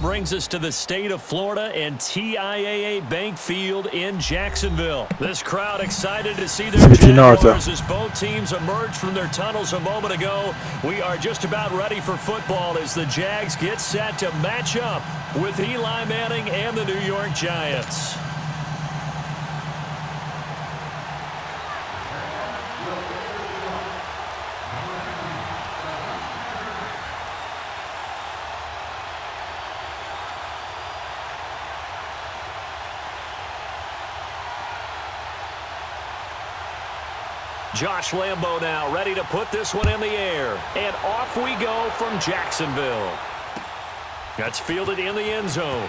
Brings us to the state of Florida and TIAA Bank Field in Jacksonville. This crowd excited to see their Jaguars as both teams emerged from their tunnels a moment ago. We are just about ready for football as the Jags get set to match up with Eli Manning and the New York Giants. Josh Lambo now ready to put this one in the air. And off we go from Jacksonville. That's fielded in the end zone.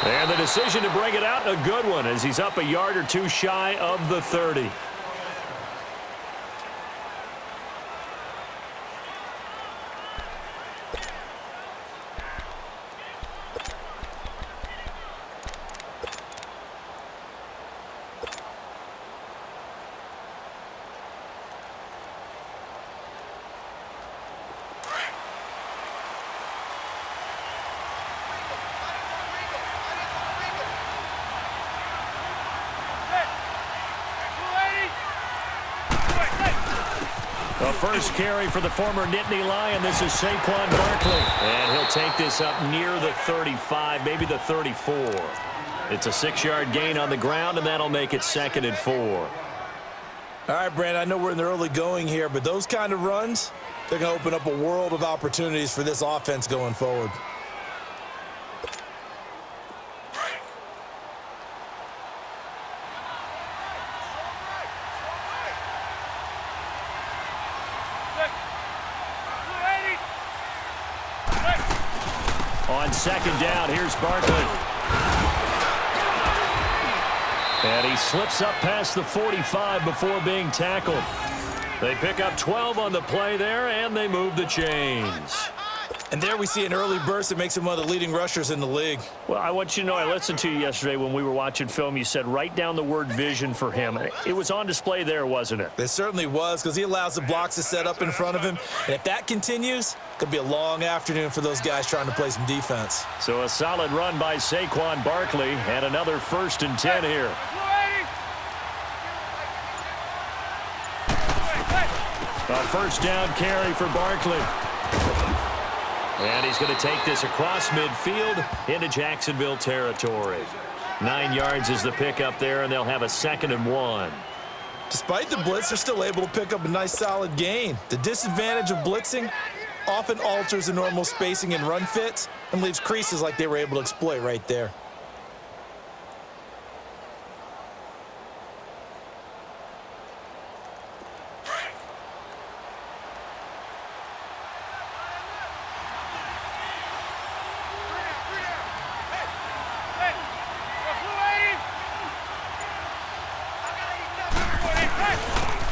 And the decision to bring it out, a good one, as he's up a yard or two shy of the 30. The first carry for the former Nittany Lion. This is Saquon Barkley. And he'll take this up near the 35, maybe the 34. It's a 6-yard gain on the ground, and that'll make it 2nd and 4. All right, Brandon, I know we're in the early going here, but those kind of runs, they're going to open up a world of opportunities for this offense going forward. On 2nd down, here's Barkley. And he slips up past the 45 before being tackled. They pick up 12 on the play there, and they move the chains. And there we see an early burst that makes him one of the leading rushers in the league. Well, I want you to know, I listened to you yesterday when we were watching film. You said write down the word vision for him. It was on display there, wasn't it? It certainly was, because he allows the blocks to set up in front of him. And if that continues, it could be a long afternoon for those guys trying to play some defense. So a solid run by Saquon Barkley, and another 1st and 10 here. A 1st down carry for Barkley. And he's going to take this across midfield into Jacksonville territory. 9 yards is the pickup there, and they'll have a 2nd and 1. Despite the blitz, they're still able to pick up a nice solid gain. The disadvantage of blitzing often alters the normal spacing and run fits and leaves creases like they were able to exploit right there.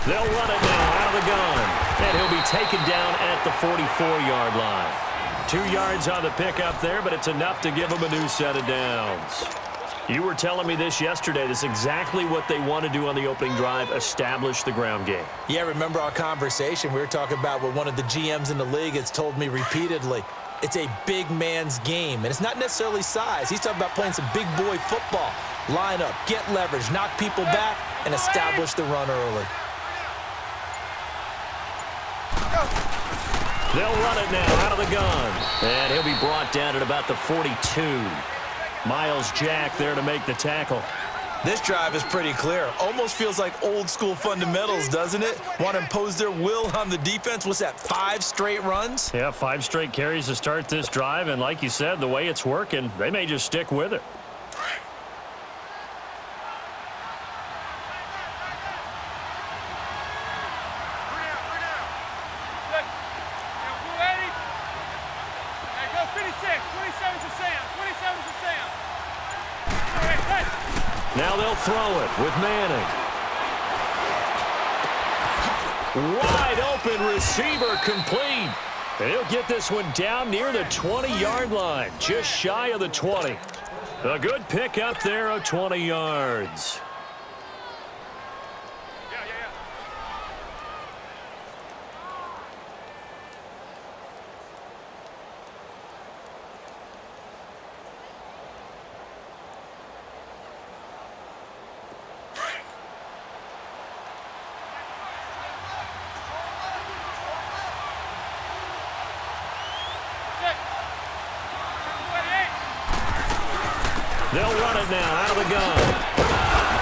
They'll run it now out of the gun. And he'll be taken down at the 44-yard line. 2 yards on the pickup there, but it's enough to give him a new set of downs. You were telling me this yesterday. This is exactly what they want to do on the opening drive, establish the ground game. Yeah, remember our conversation? We were talking about what one of the GMs in the league has told me repeatedly. It's a big man's game, and it's not necessarily size. He's talking about playing some big boy football. Line up, get leverage, knock people back, and establish the run early. They'll run it now out of the gun. And he'll be brought down at about the 42. Myles Jack there to make the tackle. This drive is pretty clear. Almost feels like old school fundamentals, doesn't it? Want to impose their will on the defense. What's that, 5 straight runs? Yeah, 5 straight carries to start this drive. And like you said, the way it's working, they may just stick with it. Now they'll throw it with Manning. Wide open receiver complete. And he'll get this one down near the 20-yard line, just shy of the 20. A good pick up there of 20 yards. They'll run it now out of the gun.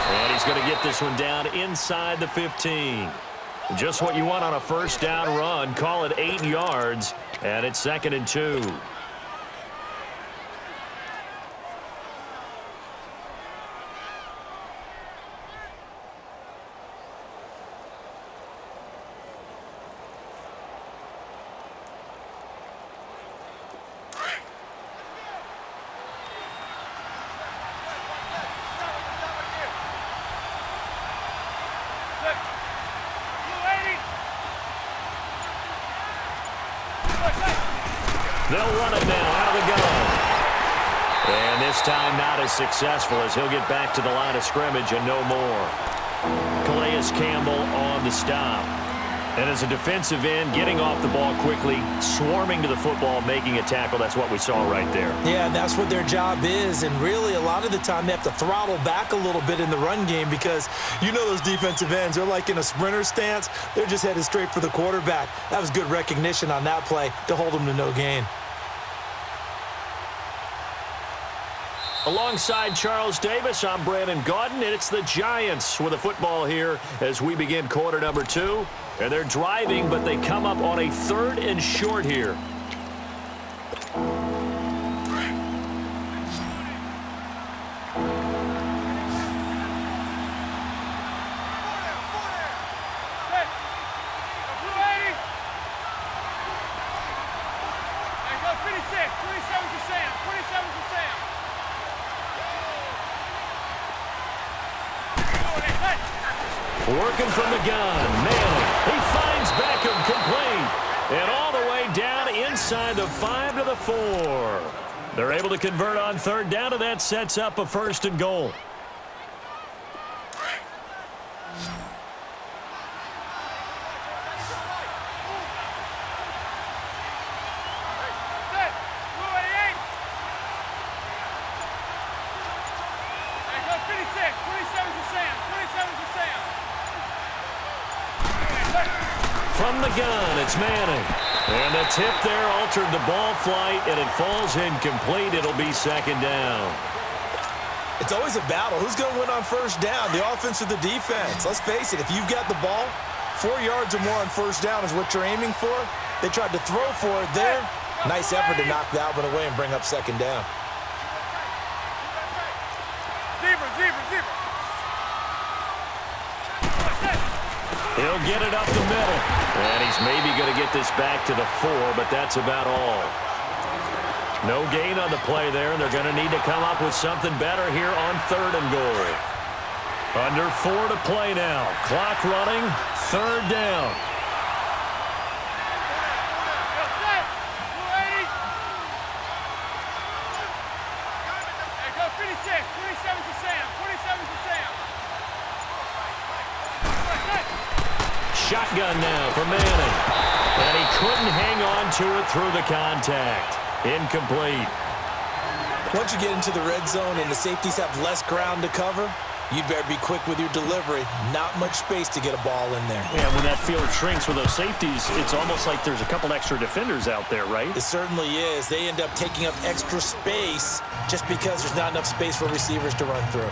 And he's going to get this one down inside the 15. Just what you want on a first down run. Call it 8 yards, and it's 2nd and 2. They'll run it now out of the gun. And this time not as successful as he'll get back to the line of scrimmage and no more. Calais Campbell on the stop. And as a defensive end, getting off the ball quickly, swarming to the football, making a tackle, that's what we saw right there. Yeah, and that's what their job is. And really, a lot of the time, they have to throttle back a little bit in the run game because you know those defensive ends, they're like in a sprinter stance. They're just headed straight for the quarterback. That was good recognition on that play to hold them to no gain. Alongside Charles Davis, I'm Brandon Gaudin, and it's the Giants with a football here as we begin quarter number 2. And they're driving, but they come up on a 3rd and short here. Working from the gun, Manning. He finds Beckham complete. And all the way down inside the 5 to the 4. They're able to convert on 3rd down, and that sets up a 1st and goal. From the gun, it's Manning. And the tip there altered the ball flight, and it falls incomplete. It'll be 2nd down. It's always a battle. Who's going to win on 1st down, the offense or the defense? Let's face it, if you've got the ball, 4 yards or more on 1st down is what you're aiming for. They tried to throw for it there. Nice effort to knock that one away and bring up 2nd down. He'll get it up the middle. And he's maybe going to get this back to the 4, but that's about all. No gain on the play there, and they're going to need to come up with something better here on 3rd and goal. Under 4 to play now. Clock running, 3rd down. Shotgun now for Manning. And he couldn't hang on to it through the contact. Incomplete. Once you get into the red zone and the safeties have less ground to cover, you better be quick with your delivery. Not much space to get a ball in there. Yeah, when that field shrinks with those safeties, it's almost like there's a couple extra defenders out there, right? It certainly is. They end up taking up extra space just because there's not enough space for receivers to run through.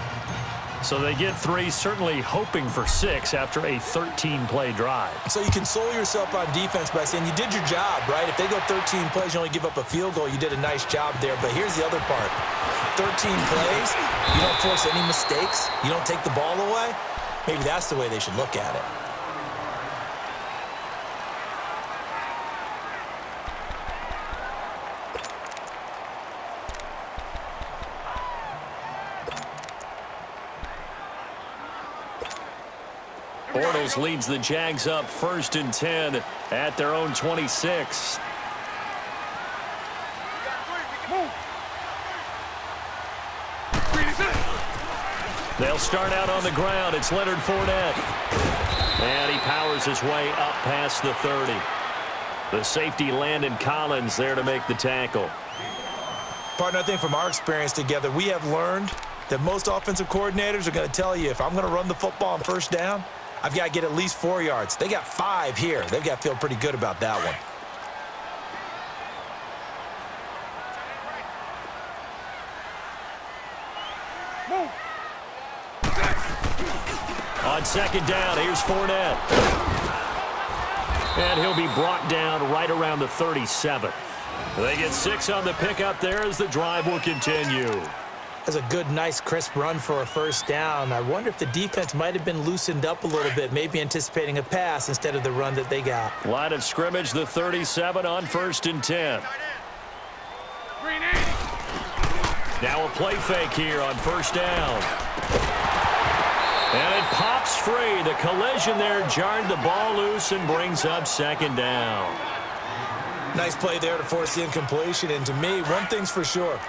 So they get 3, certainly hoping for 6 after a 13-play drive. So you console yourself on defense by saying you did your job, right? If they go 13 plays, you only give up a field goal, you did a nice job there. But here's the other part. 13 plays, you don't force any mistakes, you don't take the ball away. Maybe that's the way they should look at it. Bortles leads the Jags up 1st and 10 at their own 26. They'll start out on the ground. It's Leonard Fournette. And he powers his way up past the 30. The safety, Landon Collins, there to make the tackle. Partner, I think from our experience together, we have learned that most offensive coordinators are going to tell you, if I'm going to run the football on 1st down, I've got to get at least 4 yards. They got 5 here. They've got to feel pretty good about that one. On second down, here's Fournette. And he'll be brought down right around the 37. They get 6 on the pickup there as the drive will continue. That's a good, nice, crisp run for a first down. I wonder if the defense might have been loosened up a little bit, maybe anticipating a pass instead of the run that they got. Line of scrimmage, the 37 on 1st and 10. Now a play fake here on 1st down. And it pops free. The collision there jarred the ball loose and brings up 2nd down. Nice play there to force the incompletion. And to me, one thing's for sure.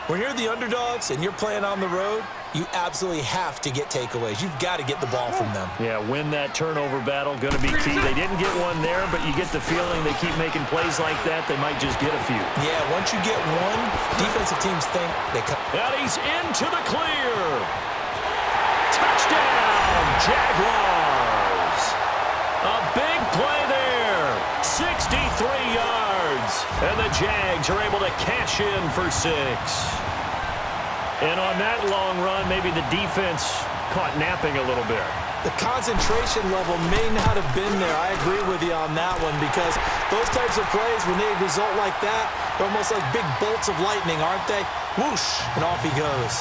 When you're the underdogs and you're playing on the road, you absolutely have to get takeaways. You've got to get the ball from them. Yeah, win that turnover battle, going to be key. They didn't get one there, but you get the feeling they keep making plays like that, they might just get a few. Yeah, once you get one, defensive teams think they come. And he's into the clear. Touchdown, Jaguars. A big play there. 63 yards. And the Jags are able to cash in for 6. And on that long run, maybe the defense caught napping a little bit. The concentration level may not have been there. I agree with you on that one because those types of plays, when they result like that, they're almost like big bolts of lightning, aren't they? Whoosh, and off he goes.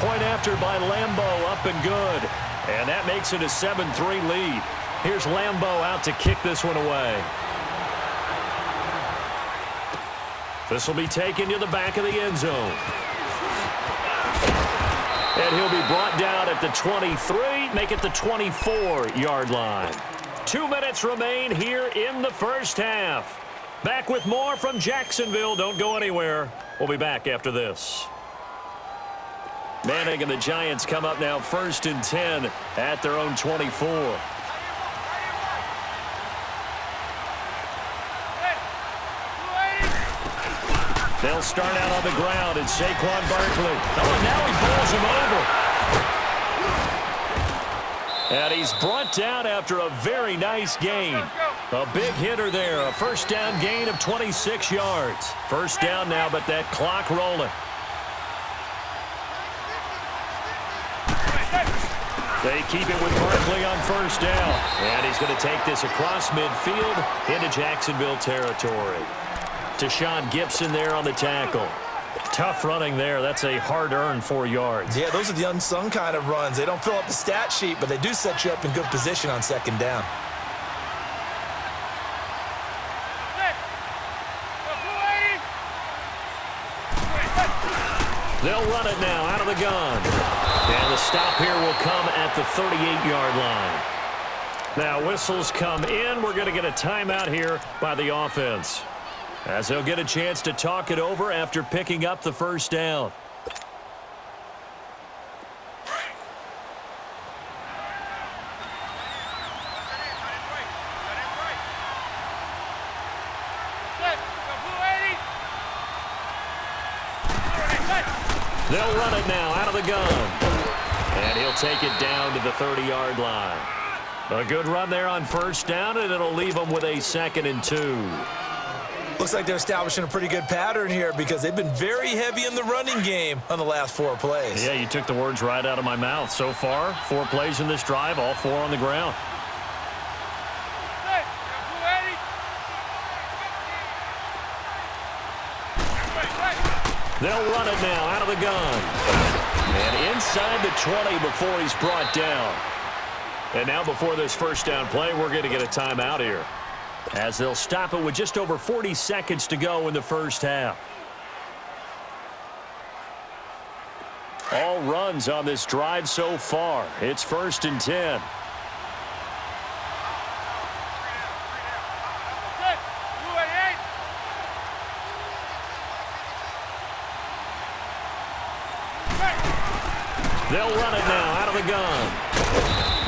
Point after by Lambo, up and good. And that makes it a 7-3 lead. Here's Lambo out to kick this one away. This will be taken to the back of the end zone. And he'll be brought down at the 23, make it the 24-yard line. 2 minutes remain here in the first half. Back with more from Jacksonville. Don't go anywhere. We'll be back after this. Manning and the Giants come up now 1st and 10 at their own 24. They'll start out on the ground. It's Saquon Barkley. Oh, and now he pulls him over. And he's brought down after a very nice gain. A big hitter there. A first down gain of 26 yards. First down now, but that clock rolling. They keep it with Barkley on first down. And he's going to take this across midfield into Jacksonville territory. Tashaun Gibson there on the tackle. Tough running there. That's a hard-earned 4 yards. Yeah, those are the unsung kind of runs. They don't fill up the stat sheet, but they do set you up in good position on second down. They'll run it now out of the gun. And the stop here will come at the 38-yard line. Now whistles come in. We're going to get a timeout here by the offense, as they'll get a chance to talk it over after picking up the first down. They'll run it now out of the gun. And he'll take it down to the 30-yard line. A good run there on first down, and it'll leave them with a 2nd and 2. Looks like they're establishing a pretty good pattern here because they've been very heavy in the running game on the last 4 plays. Yeah, you took the words right out of my mouth. So far, 4 plays in this drive, all 4 on the ground. They'll run it now out of the gun. And inside the 20 before he's brought down. And now before this first down play, we're going to get a timeout here, as they'll stop it with just over 40 seconds to go in the first half. All runs on this drive so far. It's 1st and 10. They'll run it now out of the gun.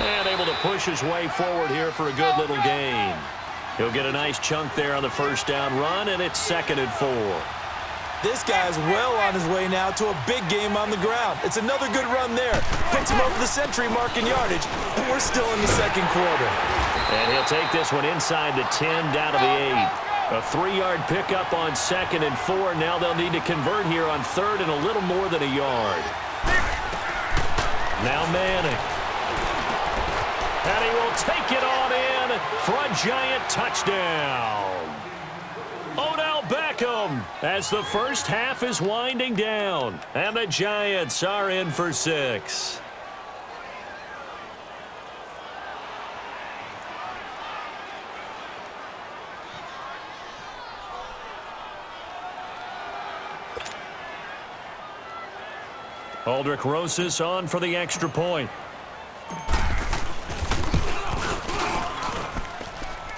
And able to push his way forward here for a good little gain. He'll get a nice chunk there on the first down run, and it's 2nd and 4. This guy's well on his way now to a big game on the ground. It's another good run there. Puts him over the century mark in yardage, and we're still in the second quarter. And he'll take this one inside the 10 down to the 8. A 3-yard pickup on 2nd and 4. Now they'll need to convert here on 3rd and a little more than a yard. Now Manning. And he will take it on in for a Giant touchdown. Odell Beckham as the first half is winding down. And the Giants are in for 6. Aldrick Rosas on for the extra point.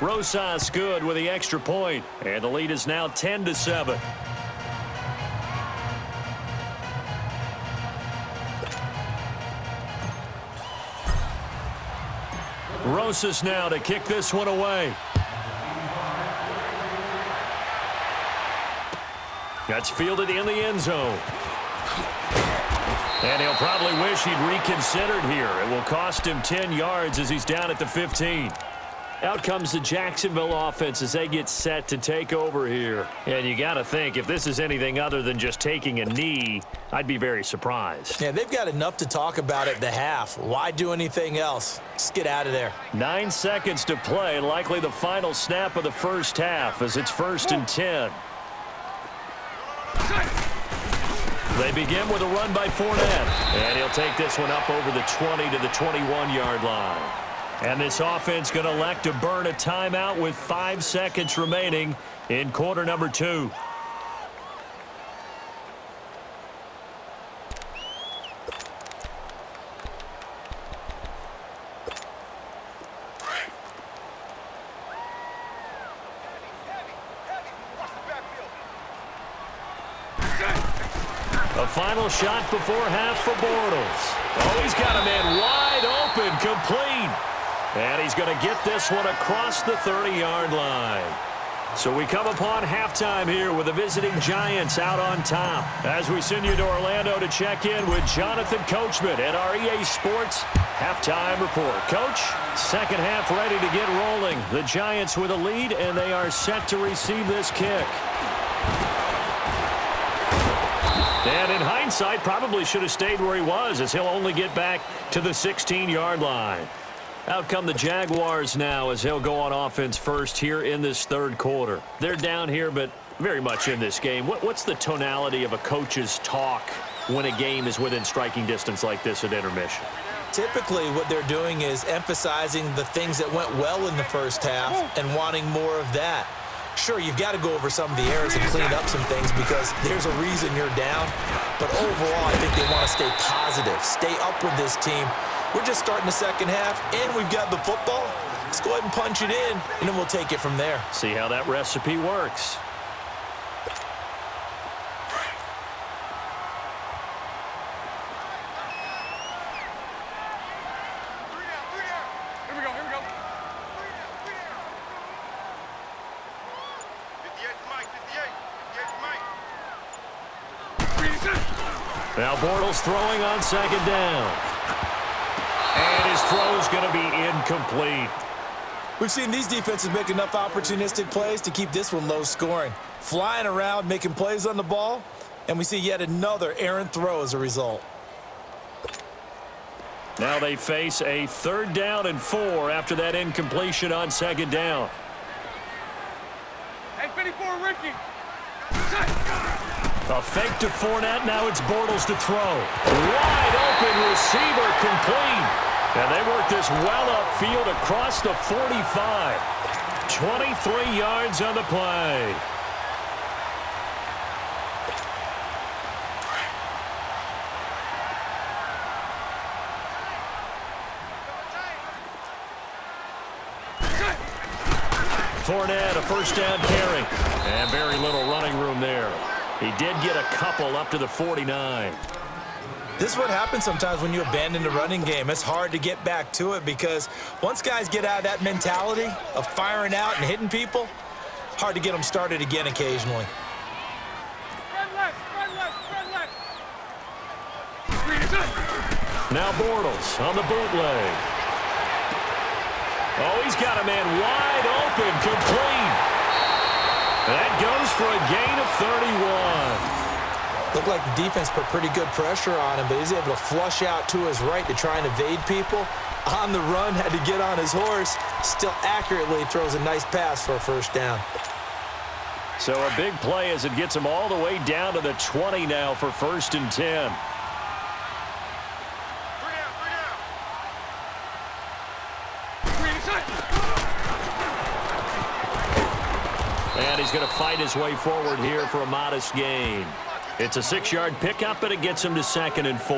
Rosas good with the extra point, and the lead is now 10-7. Rosas now to kick this one away. That's fielded in the end zone. And he'll probably wish he'd reconsidered here. It will cost him 10 yards as he's down at the 15. Out comes the Jacksonville offense as they get set to take over here. And you got to think, if this is anything other than just taking a knee, I'd be very surprised. Yeah, they've got enough to talk about at the half. Why do anything else? Just get out of there. 9 seconds to play, likely the final snap of the first half as it's 1st and 10. They begin with a run by Fournette. And he'll take this one up over the 20 to the 21-yard line. And this offense going to elect to burn a timeout with 5 seconds remaining in quarter number 2. A final shot before half for Bortles. Oh, he's got a man wide open, complete. And he's going to get this one across the 30-yard line. So we come upon halftime here with the visiting Giants out on top. As we send you to Orlando to check in with Jonathan Coachman at our EA Sports Halftime Report. Coach, second half ready to get rolling. The Giants with a lead, and they are set to receive this kick. And in hindsight, probably should have stayed where he was, as he'll only get back to the 16-yard line. Out come the Jaguars now as they'll go on offense first here in this third quarter. They're down here, but very much in this game. What's the tonality of a coach's talk when a game is within striking distance like this at intermission? Typically, what they're doing is emphasizing the things that went well in the first half and wanting more of that. Sure, you've got to go over some of the errors and clean up some things because there's a reason you're down. But overall, I think they want to stay positive, stay up with this team. We're just starting the second half, and we've got the football. Let's go ahead and punch it in, and then we'll take it from there. See how that recipe works. Now Bortles throwing on second down. And his throw is going to be incomplete. We've seen these defenses make enough opportunistic plays to keep this one low scoring. Flying around, making plays on the ball, and we see yet another errant throw as a result. Now they face a 3rd down and 4 after that incompletion on second down. Hey, 54, Ricky. A fake to Fournette. Now it's Bortles to throw. Wide open receiver, complete. And they work this well upfield across the 45. 23 yards on the play. Fournette, a first down carry. And very little running room there. He did get a couple up to the 49. This is what happens sometimes when you abandon the running game. It's hard to get back to it because once guys get out of that mentality of firing out and hitting people, hard to get them started again occasionally. Now Bortles on the bootleg. Oh, he's got a man wide open, complete. That goes for a gain of 31. Looked like the defense put pretty good pressure on him, but he's able to flush out to his right to try and evade people. On the run, had to get on his horse. Still accurately throws a nice pass for a first down. So a big play as it gets him all the way down to the 20 now for 1st and 10. And he's going to fight his way forward here for a modest gain. It's a 6-yard pickup, and it gets him to 2nd and 4.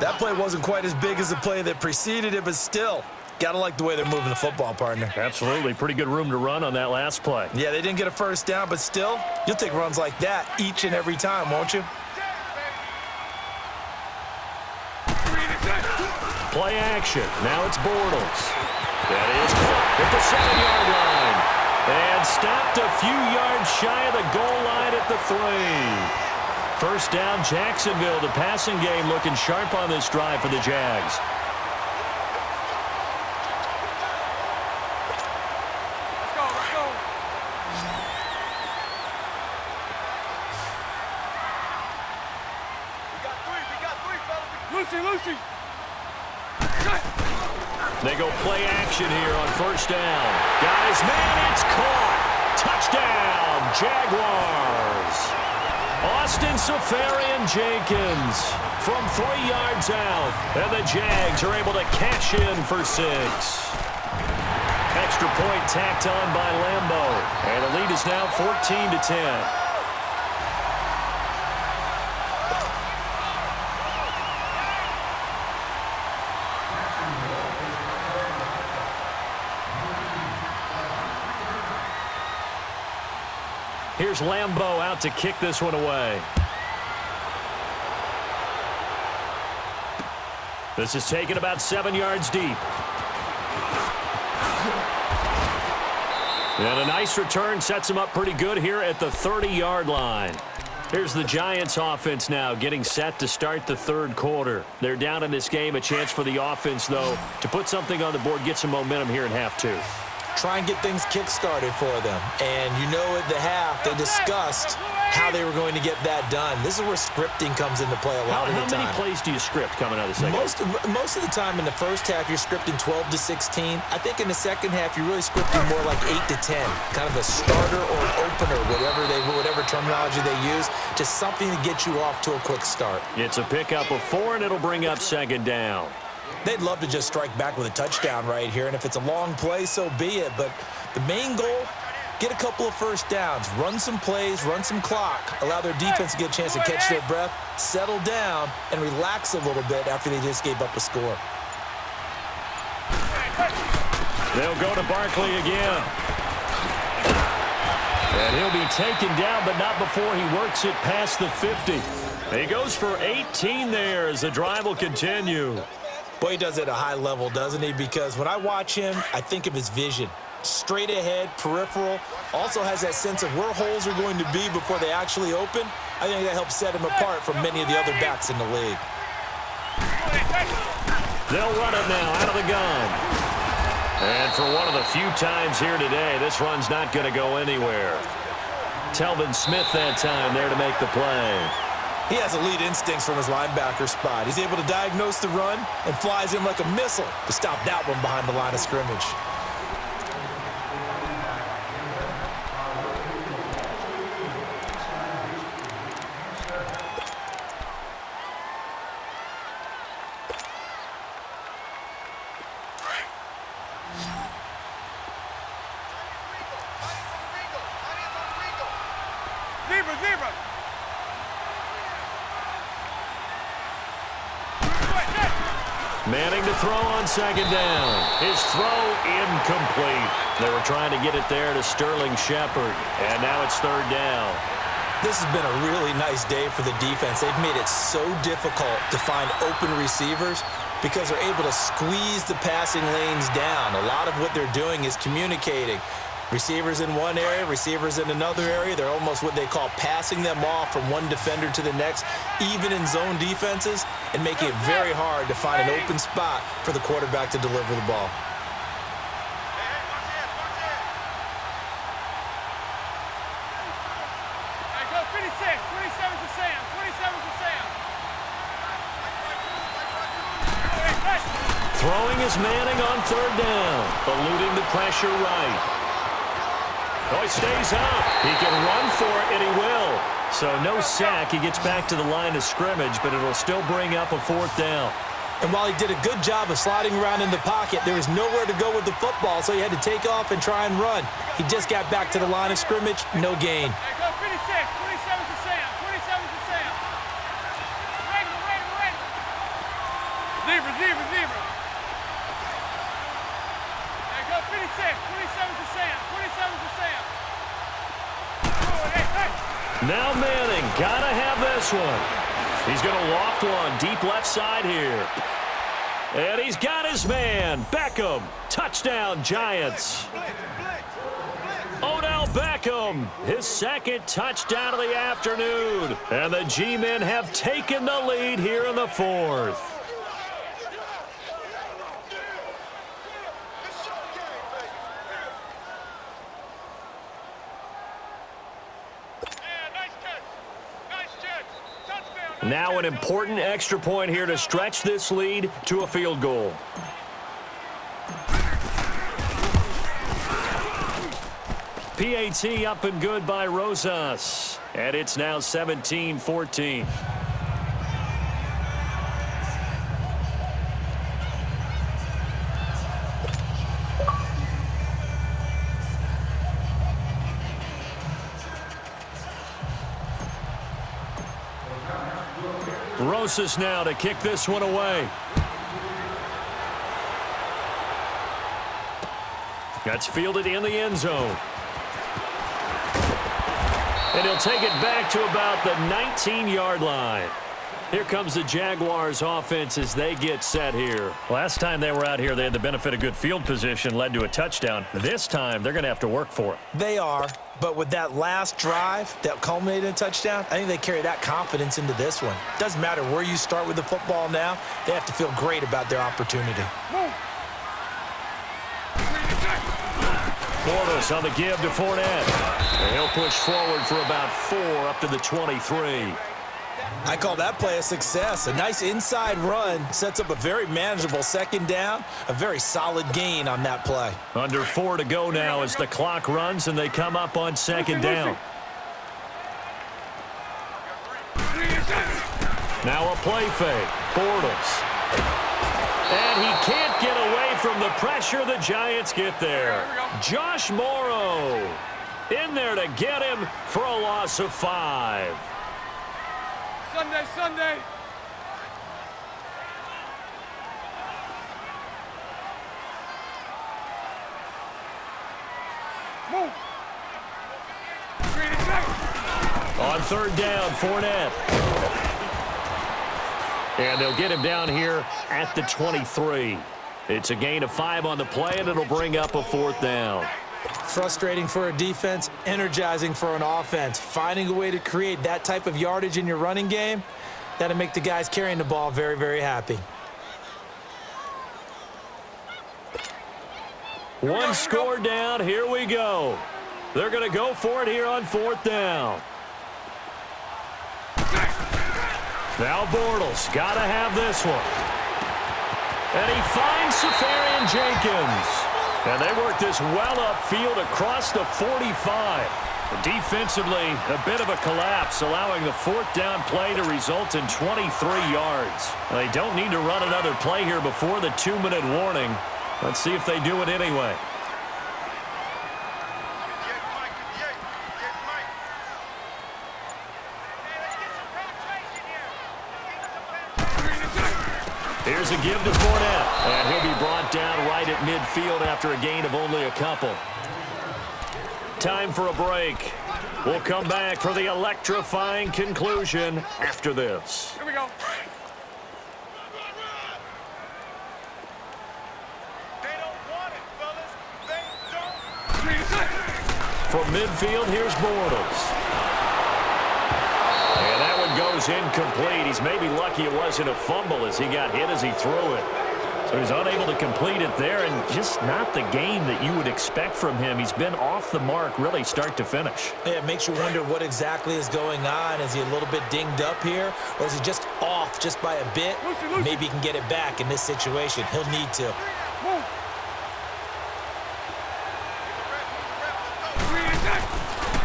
That play wasn't quite as big as the play that preceded it, but still, gotta like the way they're moving the football, partner. Absolutely. Pretty good room to run on that last play. Yeah, they didn't get a first down, but still, you'll take runs like that each and every time, won't you? Play action. Now it's Bortles. That is caught at the 7-yard line. And stopped a few yards shy of the goal line at the 3. First down, Jacksonville. The passing game looking sharp on this drive for the Jags. Let's go. We got three, fellas. Lucy. They go play action here on first down. Guys, man, it's caught. Touchdown, Jaguars. Austin Seferian-Jenkins from 3 yards out. And the Jags are able to cash in for 6. Extra point tacked on by Lambo. And the lead is now 14-10. Here's Lambo out to kick this one away. This is taken about 7 yards deep. And a nice return sets him up pretty good here at the 30-yard line. Here's the Giants offense now getting set to start the 3rd quarter. They're down in this game. A chance for the offense, though, to put something on the board, get some momentum here in half 2. Try and get things kick-started for them. And you know at the half, they discussed how they were going to get that done. This is where scripting comes into play a lot of the time. How many plays do you script coming out of the second half? Most of the time in the first half, you're scripting 12 to 16. I think in the second half, you're really scripting more like 8 to 10. Kind of a starter or an opener, whatever terminology they use. Just something to get you off to a quick start. It's a pickup of 4, and it'll bring up 2nd down. They'd love to just strike back with a touchdown right here, and if it's a long play, so be it. But the main goal, get a couple of first downs, run some plays, run some clock, allow their defense to get a chance to catch their breath, settle down, and relax a little bit after they just gave up a score. They'll go to Barkley again. And he'll be taken down, but not before he works it past the 50. He goes for 18 there as the drive will continue. Boy, he does it at a high level, doesn't he? Because when I watch him, I think of his vision. Straight ahead, peripheral. Also has that sense of where holes are going to be before they actually open. I think that helps set him apart from many of the other backs in the league. They'll run it now out of the gun. And for one of the few times here today, this run's not going to go anywhere. Telvin Smith that time there to make the play. He has elite instincts from his linebacker spot. He's able to diagnose the run and flies in like a missile to stop that one behind the line of scrimmage. Zebra. Manning to throw on 2nd down. His throw incomplete. They were trying to get it there to Sterling Shepard. And now it's 3rd down. This has been a really nice day for the defense. They've made it so difficult to find open receivers because they're able to squeeze the passing lanes down. A lot of what they're doing is communicating. Receivers in one area, receivers in another area. They're almost what they call passing them off from one defender to the next, even in zone defenses, and making it very hard to find an open spot for the quarterback to deliver the ball. Go finish 27's to Sam. 27's to Sam. Throwing is Manning on third down. Eluding the pressure right. Oh, he stays up. He can run for it, and he will. So no sack. He gets back to the line of scrimmage, but it'll still bring up a fourth down. And while he did a good job of sliding around in the pocket, there was nowhere to go with the football, so he had to take off and try and run. He just got back to the line of scrimmage, no gain. Hey, go 56. 27's to Sam. 27's to Sam. Ready. Zebra. Hey, go 56. 27's to Sam. 27's to Sam. Hey. Now Manning, gotta have this one. He's going to loft one deep left side here. And he's got his man, Beckham. Touchdown, Giants. Odell Beckham, his second touchdown of the afternoon. And the G-men have taken the lead here in the fourth. Now an important extra point here to stretch this lead to a field goal. PAT up and good by Rosas. And it's now 17-14. Rosas now to kick this one away. That's fielded in the end zone. And he'll take it back to about the 19-yard line. Here comes the Jaguars offense as they get set here. Last time they were out here, they had the benefit of good field position, led to a touchdown. This time, they're going to have to work for it. They are, but with that last drive that culminated in a touchdown, I think they carry that confidence into this one. Doesn't matter where you start with the football now, they have to feel great about their opportunity. Bortles on the give to Fournette. And he'll push forward for about 4 up to the 23. I call that play a success. A nice inside run sets up a very manageable second down, a very solid gain on that play. Under 4 to go now as the clock runs and they come up on second down. Now a play fake. Bortles. And he can't get away from the pressure. The Giants get there. Josh Morrow in there to get him for a loss of 5. Sunday. Move. On third down, Fournette. And they'll get him down here at the 23. It's a gain of 5 on the play, and it'll bring up a fourth down. Frustrating for a defense, energizing for an offense. Finding a way to create that type of yardage in your running game, that'll make the guys carrying the ball very, very happy. One score down. Here we go. They're going to go for it here on fourth down. Now Bortles got to have this one. And he finds Safarian Jenkins. And they work this well upfield across the 45. Defensively, a bit of a collapse, allowing the fourth down play to result in 23 yards. They don't need to run another play here before the 2-minute warning. Let's see if they do it anyway. Here's a give to Fournette, and he'll be brought down right at midfield after a gain of only a couple. Time for a break. We'll come back for the electrifying conclusion after this. Here we go. They don't want it, fellas. They don't. From midfield, here's Bortles. And that one goes incomplete. He's maybe lucky it wasn't a fumble as he got hit as he threw it. So He was unable to complete it there, and just not the game that you would expect from him. He's been off the mark really start to finish. Yeah, it makes you wonder what exactly is going on. Is he a little bit dinged up here, or is he just off just by a bit? Maybe he can get it back in this situation. He'll need to.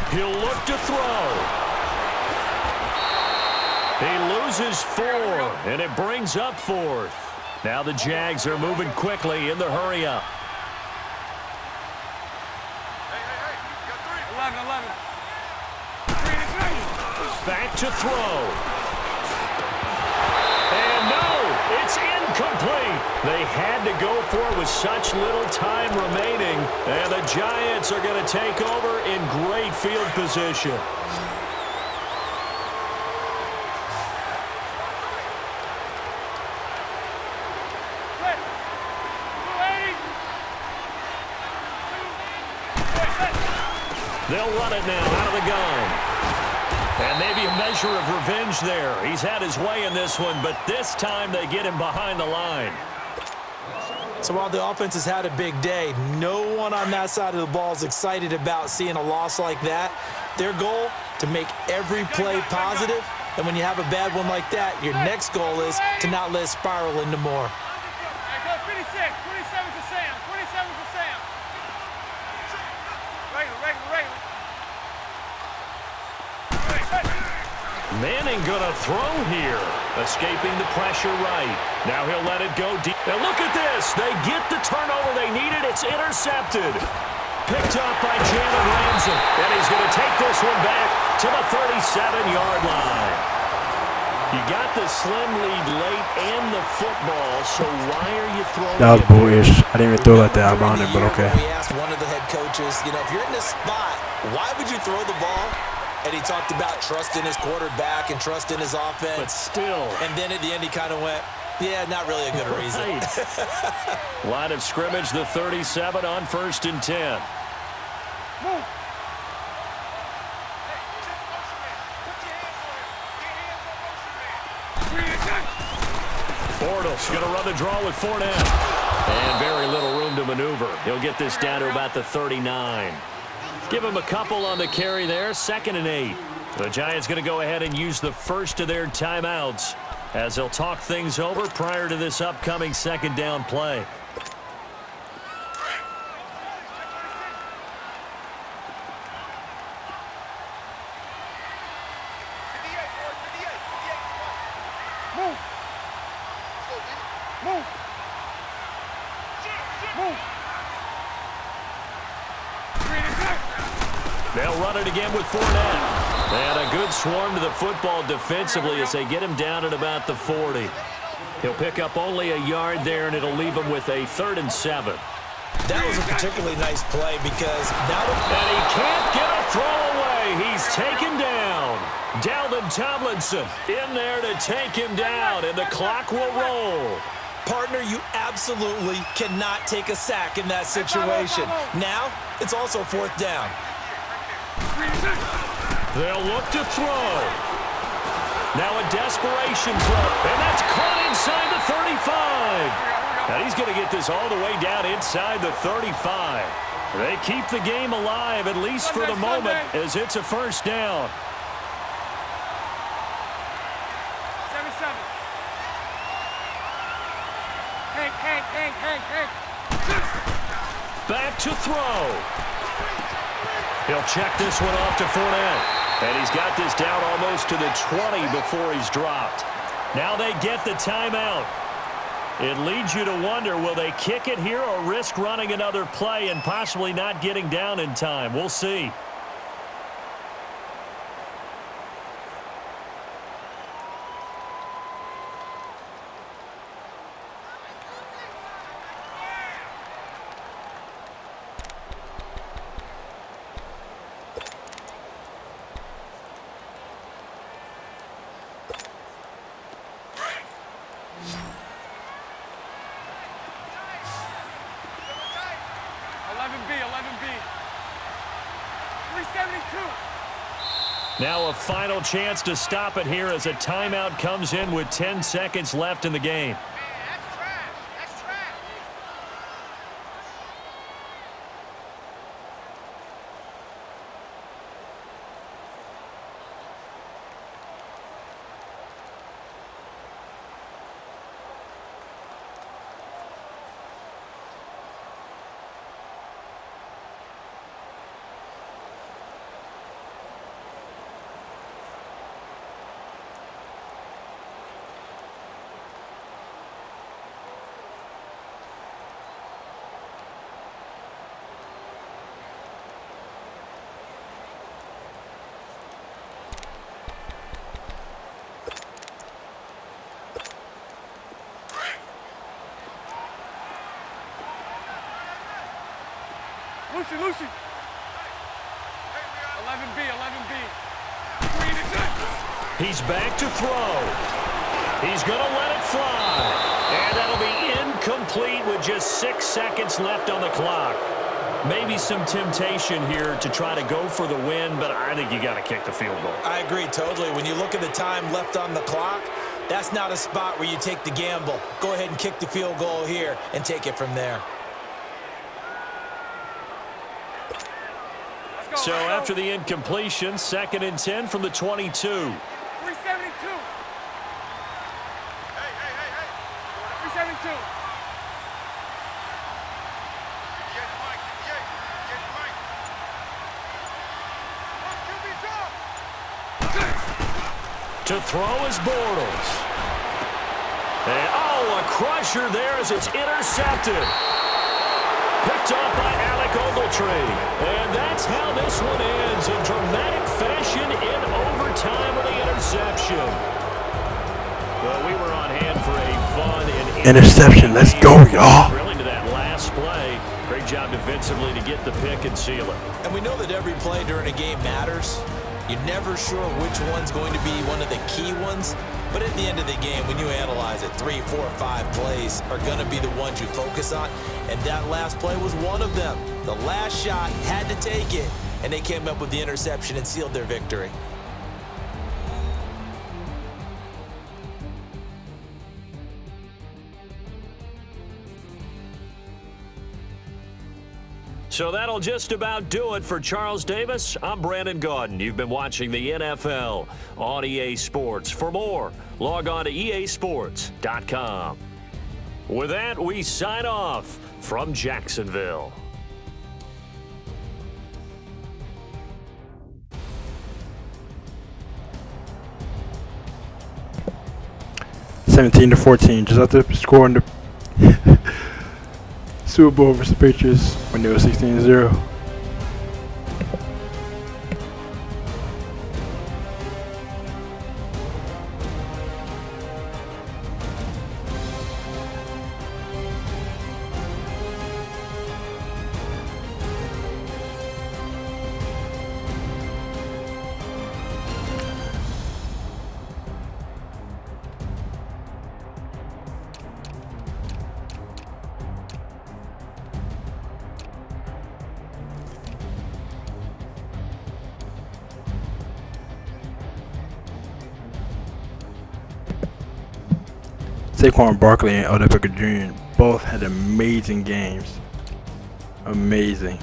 He'll look to throw. He loses 4, and it brings up 4th. Now the Jags are moving quickly in the hurry-up. 11. Back to throw. And no, it's incomplete. They had to go for it with such little time remaining, and the Giants are going to take over in great field position. They'll run it now out of the gun. And maybe a measure of revenge there. He's had his way in this one, but this time they get him behind the line. So while the offense has had a big day, no one on that side of the ball is excited about seeing a loss like that. Their goal, to make every play positive. And when you have a bad one like that, your next goal is to not let it spiral into more. 26, 27 to Sam. 27 to Sam. Regular. Manning gonna throw here. Escaping the pressure right. Now he'll let it go deep. Now look at this. They get the turnover they needed. It's intercepted. Picked up by Jalen Ramsey. And he's going to take this one back to the 37-yard line. You got the slim lead late and the football, so why are you throwing That was it? bullish. I didn't even throw that there on it, but okay. We asked one of the head coaches, if you're in this spot, why would you throw the ball? And he talked about trusting his quarterback and trusting his offense. But still. And then at the end he kind of went, yeah, not really a good reason. Right. Line of scrimmage, the 37 on 1st and 10. Move. Bortles going to run the draw with Fournette. And very little room to maneuver. He'll get this down to about the 39. Give him a couple on the carry there, 2nd and 8. The Giants going to go ahead and use the first of their timeouts as they'll talk things over prior to this upcoming 2nd down play. They'll run it again with Fournette. And a good swarm to the football defensively as they get him down at about the 40. He'll pick up only a yard there, and it'll leave him with a 3rd and 7. That was a particularly nice play because now And he can't get a throw away. He's taken down. Dalvin Tomlinson in there to take him down, and the clock will roll. partner, you absolutely cannot take a sack in that situation. Now, it's also 4th down. They'll look to throw. Now a desperation throw, and that's caught inside the 35. Now he's going to get this all the way down inside the 35. They keep the game alive, at least for the moment, as it's a 1st down. 7-7. Hank. Back to throw. He'll check this one off to Fournette. And he's got this down almost to the 20 before he's dropped. Now they get the timeout. It leads you to wonder, will they kick it here or risk running another play and possibly not getting down in time? We'll see. Now a final chance to stop it here as a timeout comes in with 10 seconds left in the game. Man, that's trash. Lucy. 11B, 11B. Green is it. He's back to throw. He's going to let it fly. And that'll be incomplete with just 6 seconds left on the clock. Maybe some temptation here to try to go for the win, but I think you got to kick the field goal. I agree totally. When you look at the time left on the clock, that's not a spot where you take the gamble. Go ahead and kick the field goal here and take it from there. So after the incompletion, 2nd and 10 from the 22. 372. Hey. 372. To throw is Bortles. And, a crusher there as it's intercepted. Picked up by Alec Ogletree. And that's how this one ends in dramatic fashion in overtime with the interception. Well, we were on hand for a fun and Interception. Let's go, y'all. Really to that last play. Great job defensively to get the pick and seal it. And we know that every play during a game matters. You're never sure which one's going to be one of the key ones. But at the end of the game, when you analyze it, 3, 4, 5 plays are going to be the ones you focus on. And that last play was one of them. The last shot had to take it, and they came up with the interception and sealed their victory. So that'll just about do it for Charles Davis. I'm Brandon Gaudin. You've been watching the NFL on EA Sports. For more, log on to easports.com. With that, we sign off from Jacksonville. (17-14), just after scoring the Super Bowl versus the Patriots when they were 16-0. Saquon Barkley and Odell Beckham Jr. both had amazing games. Amazing.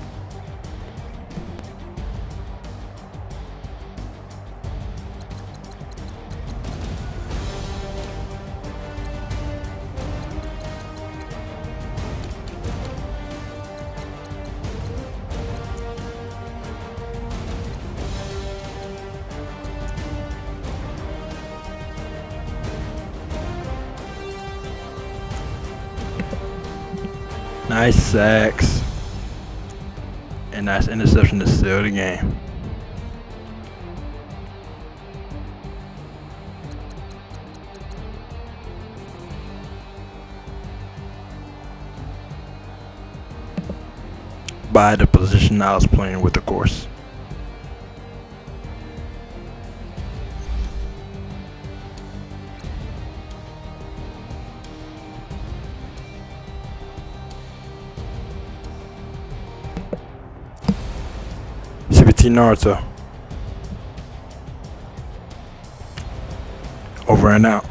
Nice sacks. And nice interception to seal the game. By the position I was playing with, of course. CBT Naruto. Over and out.